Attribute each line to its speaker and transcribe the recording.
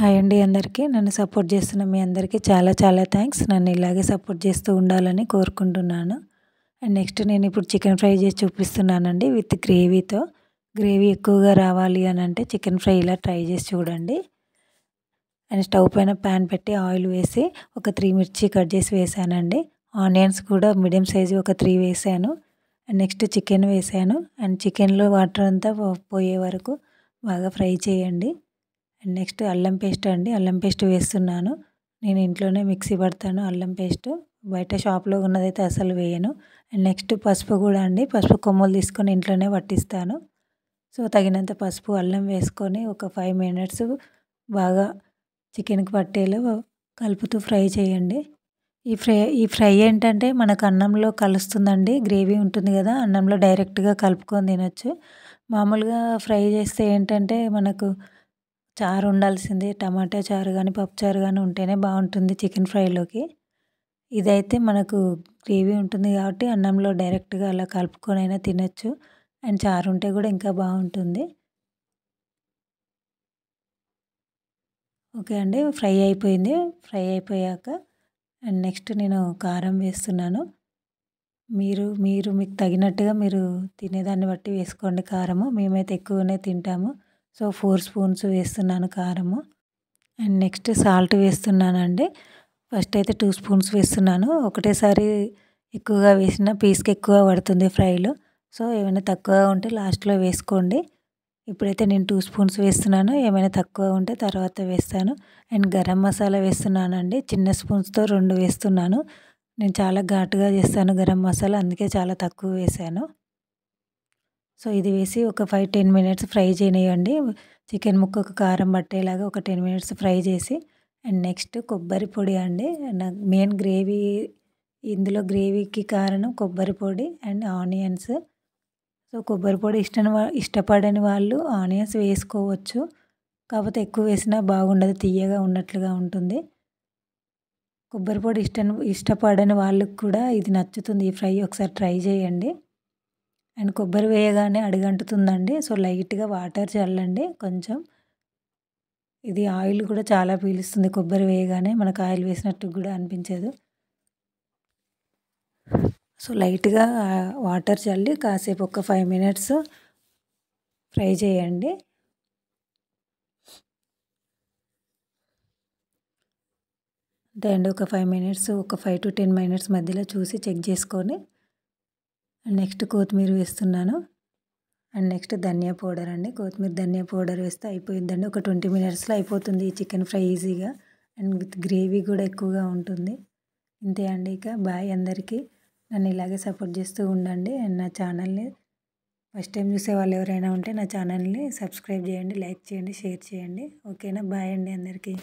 Speaker 1: Hi అండి అందరికీ. నన్ను సపోర్ట్ చేస్తున్న మీ అందరికీ చాలా చాలా థ్యాంక్స్. నన్ను ఇలాగే సపోర్ట్ చేస్తూ ఉండాలని కోరుకుంటున్నాను. అండ్ నెక్స్ట్ నేను ఇప్పుడు చికెన్ ఫ్రై చేసి చూపిస్తున్నానండి విత్ గ్రేవీతో. గ్రేవీ ఎక్కువగా రావాలి అని అంటే చికెన్ ఫ్రై ఇలా ట్రై చేసి చూడండి. అండ్ స్టవ్ పైన ప్యాన్ పెట్టి ఆయిల్ వేసి ఒక 3 మిర్చి కట్ చేసి వేసానండి. ఆనియన్స్ కూడా మీడియం సైజు ఒక 3 వేసాను. అండ్ నెక్స్ట్ చికెన్ వేసాను. అండ్ చికెన్లో వాటర్ అంతా పోయే వరకు బాగా ఫ్రై చేయండి. అండ్ నెక్స్ట్ అల్లం పేస్ట్ అండి, అల్లం పేస్ట్ వేస్తున్నాను. నేను ఇంట్లోనే మిక్సీ పడతాను అల్లం పేస్ట్, బయట షాప్లో ఉన్నదైతే అసలు వేయను. అండ్ నెక్స్ట్ పసుపు కూడా అండి, పసుపు కొమ్ములు తీసుకొని ఇంట్లోనే పట్టిస్తాను. సో తగినంత పసుపు అల్లం వేసుకొని ఒక 5 మినిట్స్ బాగా చికెన్కి పట్టేలా కలుపుతూ ఫ్రై చేయండి. ఈ ఫ్రై ఏంటంటే మనకు అన్నంలో కలుస్తుందండి. గ్రేవీ ఉంటుంది కదా, అన్నంలో డైరెక్ట్గా కలుపుకొని తినొచ్చు. మామూలుగా ఫ్రై చేస్తే ఏంటంటే మనకు చారు ఉండాల్సిందే, టమాటా చారు కానీ పప్పు చారు కానీ ఉంటేనే బాగుంటుంది చికెన్ ఫ్రైలోకి. ఇదైతే మనకు గ్రేవీ ఉంటుంది కాబట్టి అన్నంలో డైరెక్ట్గా అలా కలుపుకొని అయినా తినొచ్చు. అండ్ చారు ఉంటే కూడా ఇంకా బాగుంటుంది. ఓకే అండి, ఫ్రై అయిపోయింది. ఫ్రై అయిపోయాక అండ్ నెక్స్ట్ నేను కారం వేస్తున్నాను. మీకు తగినట్టుగా మీరు తినేదాన్ని బట్టి వేసుకోండి కారము. మేమైతే ఎక్కువనే తింటాము. సో 4 స్పూన్స్ వేస్తున్నాను కారము. అండ్ నెక్స్ట్ సాల్ట్ వేస్తున్నానండి. ఫస్ట్ అయితే 2 స్పూన్స్ వేస్తున్నాను. ఒకటేసారి ఎక్కువగా వేసిన పీస్కి ఎక్కువ పడుతుంది ఫ్రైలో. సో ఏమైనా తక్కువగా ఉంటే లాస్ట్లో వేసుకోండి. ఇప్పుడైతే నేను 2 స్పూన్స్ వేస్తున్నాను. ఏమైనా తక్కువ ఉంటే తర్వాత వేస్తాను. అండ్ గరం మసాలా వేస్తున్నానండి. చిన్న స్పూన్స్తో 2 వేస్తున్నాను. నేను చాలా ఘాటుగా చేస్తాను గరం మసాలా, అందుకే చాలా తక్కువ వేసాను. సో ఇది వేసి ఒక 5-10 మినిట్స్ ఫ్రై చేయనివ్వండి. చికెన్ ముక్కకు కారం పట్టేలాగా ఒక 10 మినిట్స్ ఫ్రై చేసి అండ్ నెక్స్ట్ కొబ్బరి పొడి అండి. నాకు మెయిన్ గ్రేవీ, ఇందులో గ్రేవీకి కారణం కొబ్బరి పొడి అండ్ ఆనియన్స్. సో కొబ్బరి పొడి ఇష్టపడని వాళ్ళు ఆనియన్స్ వేసుకోవచ్చు. కాకపోతే ఎక్కువ వేసినా బాగుండదు, తియ్యగా ఉన్నట్లుగా ఉంటుంది. కొబ్బరి పొడి ఇష్టపడని వాళ్ళకి కూడా ఇది నచ్చుతుంది ఈ ఫ్రై. ఒకసారి ట్రై చేయండి. అండ్ కొబ్బరి వేయగానే అడుగంటుతుందండి. సో లైట్గా వాటర్ చల్లండి కొంచెం. ఇది ఆయిల్ కూడా చాలా పీలుస్తుంది కొబ్బరి వేయగానే, మనకు ఆయిల్ వేసినట్టు కూడా అనిపించదు. సో లైట్గా వాటర్ చల్లి కాసేపు ఒక 5 మినిట్స్ ఫ్రై చేయండి. అంతే అండి, ఒక 5 మినిట్స్, ఒక 5 to 10 మినిట్స్ మధ్యలో చూసి చెక్ చేసుకొని నెక్స్ట్ కొత్తిమీర వేస్తున్నాను. అండ్ నెక్స్ట్ ధనియా పౌడర్ అండి. కొత్తిమీర ధనియా పౌడర్ వేస్తే అయిపోయిందండి. ఒక 20 మినిట్స్లో అయిపోతుంది ఈ చికెన్ ఫ్రై ఈజీగా. అండ్ విత్ గ్రేవీ కూడా ఎక్కువగా ఉంటుంది. ఇంతే అండి. ఇక బాయ్ అందరికీ. నన్ను ఇలాగే సపోర్ట్ చేస్తూ ఉండండి. అండ్ నా ఛానల్ని ఫస్ట్ టైం చూసే వాళ్ళు ఎవరైనా ఉంటే నా ఛానల్ని సబ్స్క్రైబ్ చేయండి, లైక్ చేయండి, షేర్ చేయండి. ఓకేనా? బాయ్ అండి అందరికీ.